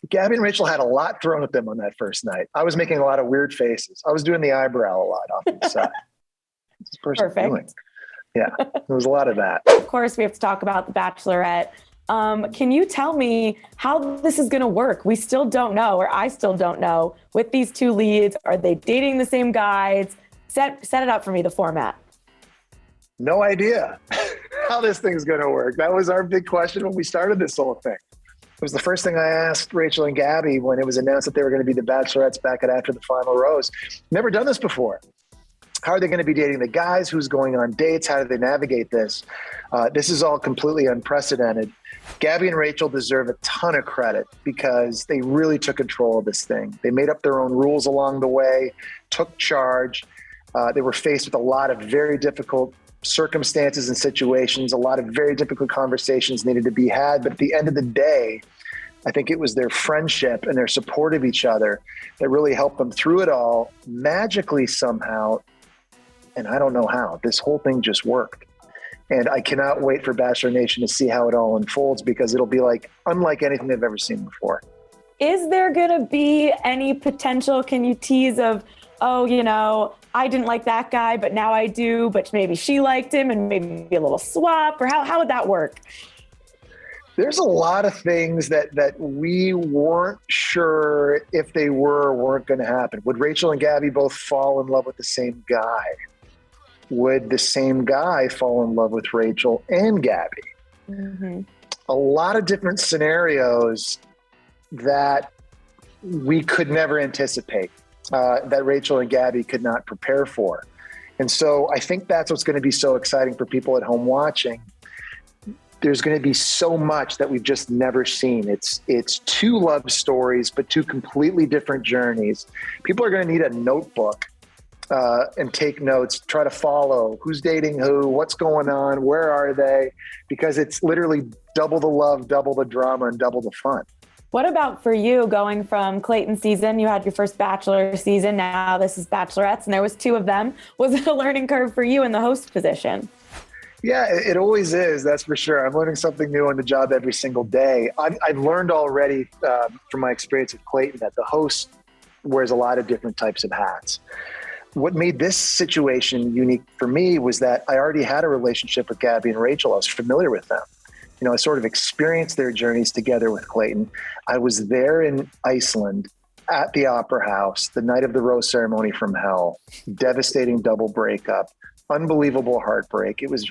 Gabby and Rachel had a lot thrown at them on that first night. I was making a lot of weird faces. I was doing the eyebrow a lot off to the side. What's this person doing? Yeah, there was a lot of that. Of course, we have to talk about the Bachelorette. Can you tell me how this is going to work? We still don't know, or I still don't know, with these two leads. Are they dating the same guys? Set it up for me, the format. No idea how this thing's going to work. That was our big question when we started this whole thing. It was the first thing I asked Rachel and Gabby when it was announced that they were going to be the Bachelorettes back at after the final rose. Never done this before. How are they going to be dating the guys? Who's going on dates? How do they navigate this? This is all completely unprecedented. Gabby and Rachel deserve a ton of credit because they really took control of this thing. They made up their own rules along the way, took charge. They were faced with a lot of very difficult circumstances and situations. A lot of very difficult conversations needed to be had. But at the end of the day, I think it was their friendship and their support of each other that really helped them through it all magically somehow. And I don't know how. This whole thing just worked. And I cannot wait for Bachelor Nation to see how it all unfolds because it'll be unlike anything they've ever seen before. Is there going to be any potential, can you tease of, I didn't like that guy, but now I do, but maybe she liked him and maybe a little swap, or how would that work? There's a lot of things that we weren't sure if they were or weren't going to happen. Would Rachel and Gabby both fall in love with the same guy? Would the same guy fall in love with Rachel and Gabby? Mm-hmm. A lot of different scenarios that we could never anticipate, that Rachel and Gabby could not prepare for. And so I think that's what's going to be so exciting for people at home watching. There's going to be so much that we've just never seen. It's two love stories, but two completely different journeys. People are going to need a notebook and take notes, try to follow who's dating who, what's going on, where are they, because it's literally double the love, double the drama, and double the fun. What about for you going from Clayton season? You had your first Bachelor season. Now this is Bachelorettes, and there was two of them. Was it a learning curve for you in the host position? Yeah, it always is. That's for sure. I'm learning something new on the job every single day. I've learned already from my experience with Clayton that the host wears a lot of different types of hats. What made this situation unique for me was that I already had a relationship with Gabby and Rachel. I was familiar with them. I sort of experienced their journeys together with Clayton. I was there in Iceland at the Opera House, the night of the rose ceremony from hell, devastating double breakup, unbelievable heartbreak. It was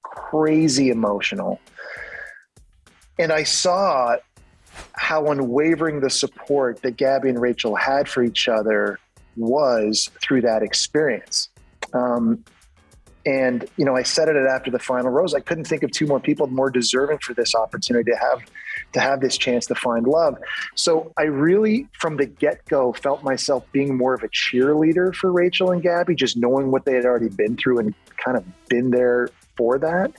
crazy emotional. And I saw how unwavering the support that Gabby and Rachel had for each other was through that experience. And I said it after the final rose. I couldn't think of two more people more deserving for this opportunity to have this chance to find love. So I really, from the get-go, felt myself being more of a cheerleader for Rachel and Gabby, just knowing what they had already been through and kind of been there for that.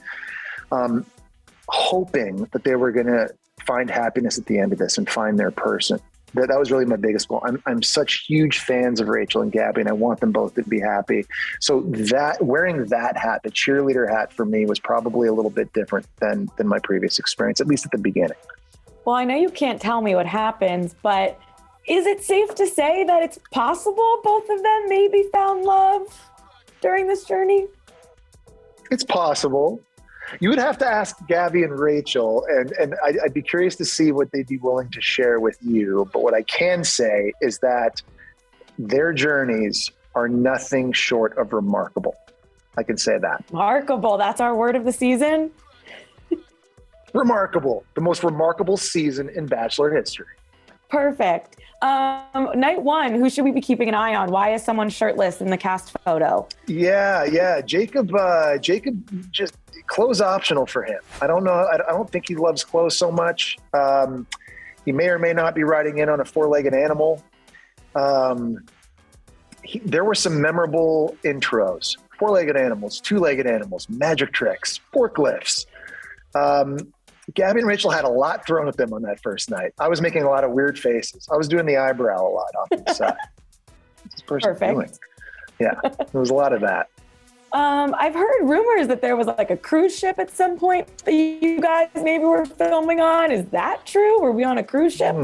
Hoping that they were going to find happiness at the end of this and find their person. That was really my biggest goal. I'm such huge fans of Rachel and Gabby, and I want them both to be happy. So that wearing that hat, the cheerleader hat for me, was probably a little bit different than my previous experience, at least at the beginning. Well, I know you can't tell me what happens, but is it safe to say that it's possible both of them maybe found love during this journey? It's possible. You would have to ask Gabby and Rachel, and I'd be curious to see what they'd be willing to share with you. But what I can say is that their journeys are nothing short of remarkable. I can say that. Remarkable. That's our word of the season. Remarkable. The most remarkable season in Bachelor history. Perfect. Night one, who should we be keeping an eye on? Why is someone shirtless in the cast photo? Yeah. Jacob just clothes optional for him. I don't know. I don't think he loves clothes so much. He may or may not be riding in on a four-legged animal. There were some memorable intros. Four-legged animals, two-legged animals, magic tricks, forklifts. Gabby and Rachel had a lot thrown at them on that first night. I was making a lot of weird faces. I was doing the eyebrow a lot off to the side. What's this person doing? Yeah, there was a lot of that. I've heard rumors that there was like a cruise ship at some point that you guys maybe were filming on. Is that true? Were we on a cruise ship?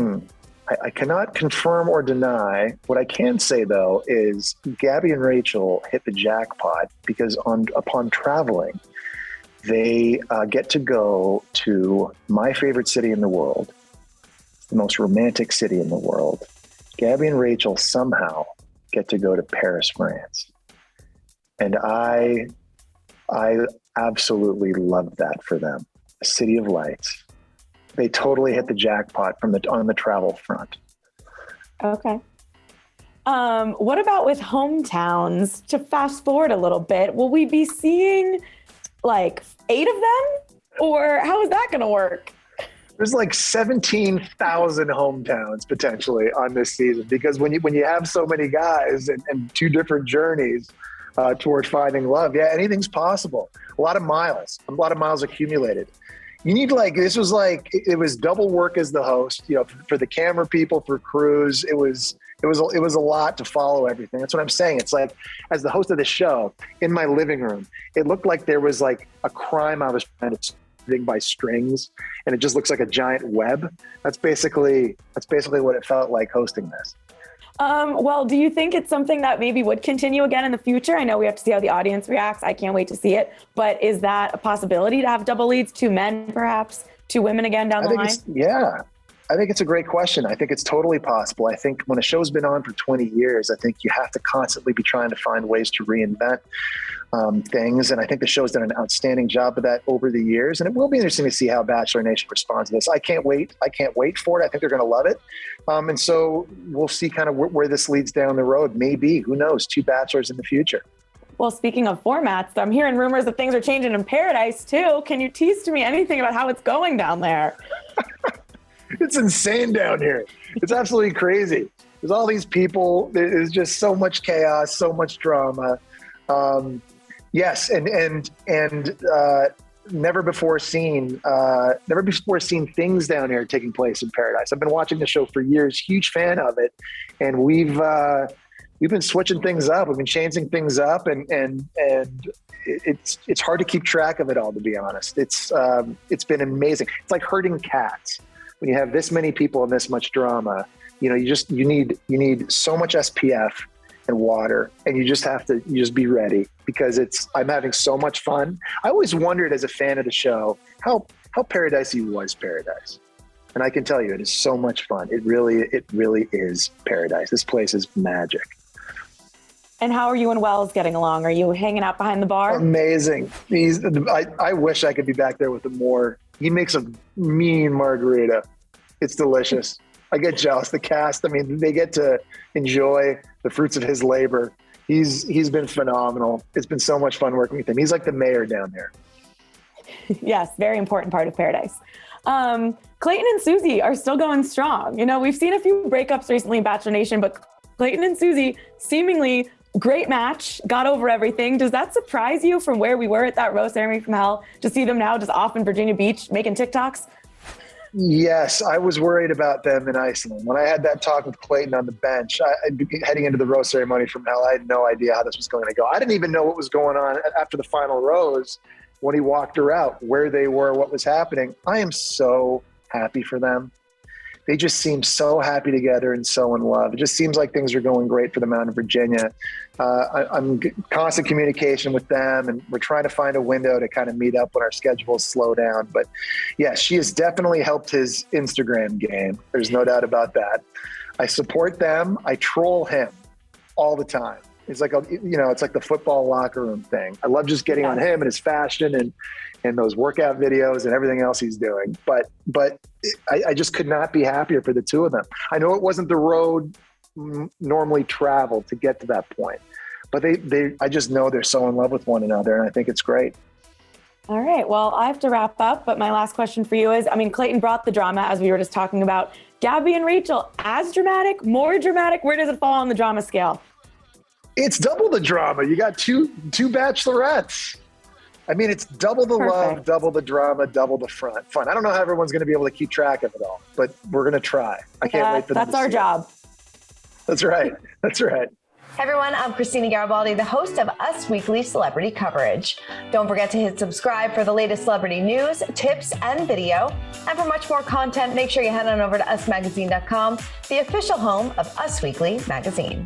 I cannot confirm or deny. What I can say, though, is Gabby and Rachel hit the jackpot because upon traveling, they get to go to my favorite city in the world, the most romantic city in the world. Gabby and Rachel somehow get to go to Paris, France. And I absolutely love that for them. A city of lights. They totally hit the jackpot on the travel front. Okay. What about with hometowns? To fast forward a little bit, will we be seeing like 8 of them? Or how is that going to work? There's like 17,000 hometowns potentially on this season, because when you have so many guys and 2 different journeys toward finding love, yeah, anything's possible. A lot of miles accumulated. You need it was double work as the host, for the camera people, for crews. It was a lot to follow everything. That's what I'm saying. It's like, as the host of the show, in my living room, it looked like there was like a crime I was trying to by strings, and it just looks like a giant web. That's basically what it felt like hosting this. Well, do you think it's something that maybe would continue again in the future? I know we have to see how the audience reacts. I can't wait to see it. But is that a possibility to have double leads, 2 men, perhaps 2 women again down the line? Yeah, I think it's a great question. I think it's totally possible. I think when a show's been on for 20 years, I think you have to constantly be trying to find ways to reinvent things. And I think the show's done an outstanding job of that over the years. And it will be interesting to see how Bachelor Nation responds to this. I can't wait for it. I think they're going to love it. And so we'll see kind of where this leads down the road. Maybe, who knows, 2 Bachelors in the future. Well, speaking of formats, I'm hearing rumors that things are changing in Paradise too. Can you tease to me anything about how it's going down there? It's insane down here. It's absolutely crazy. There's all these people. There's just so much chaos, so much drama. Yes, and never before seen things down here taking place in Paradise. I've been watching the show for years, huge fan of it, and we've been switching things up. We've been changing things up, and it's hard to keep track of it all, to be honest. It's been amazing. It's like herding cats. When you have this many people and this much drama, you need so much SPF and water, and you just be ready, because I'm having so much fun. I always wondered as a fan of the show how paradisey was Paradise. And I can tell you, it is so much fun. It really is paradise. This place is magic. And how are you and Wells getting along? Are you hanging out behind the bar? Amazing. I wish I could be back there with him more. He makes a mean margarita. It's delicious. I get jealous. The cast, they get to enjoy the fruits of his labor. He's been phenomenal. It's been so much fun working with him. He's like the mayor down there. Yes, very important part of Paradise. Clayton and Susie are still going strong. We've seen a few breakups recently in Bachelor Nation, but Clayton and Susie, seemingly great match, got over everything. Does that surprise you from where we were at that roast ceremony from hell to see them now just off in Virginia Beach making TikToks? Yes, I was worried about them in Iceland. When I had that talk with Clayton on the bench, heading into the rose ceremony from hell, I had no idea how this was going to go. I didn't even know what was going on after the final rose when he walked her out, where they were, what was happening. I am so happy for them. They just seem so happy together and so in love. It just seems like things are going great for them out in Virginia. I'm in constant communication with them, and we're trying to find a window to kind of meet up when our schedules slow down. But yeah, she has definitely helped his Instagram game. There's no doubt about that. I support them. I troll him all the time. It's like, it's like the football locker room thing. I love just getting on him and his fashion and those workout videos and everything else he's doing. But I just could not be happier for the 2 of them. I know it wasn't the road normally traveled to get to that point, but I just know they're so in love with one another, and I think it's great. All right. Well, I have to wrap up, but my last question for you is, Clayton brought the drama, as we were just talking about. Gabby and Rachel, as dramatic, more dramatic? Where does it fall on the drama scale? It's double the drama. You got two bachelorettes. It's double the love, double the drama, double the fun. I don't know how everyone's going to be able to keep track of it all, but we're going to try. I can't wait for them to That's our job. That's right. That's right. Hey everyone, I'm Christina Garibaldi, the host of Us Weekly Celebrity Coverage. Don't forget to hit subscribe for the latest celebrity news, tips, and video. And for much more content, make sure you head on over to usmagazine.com, the official home of Us Weekly magazine.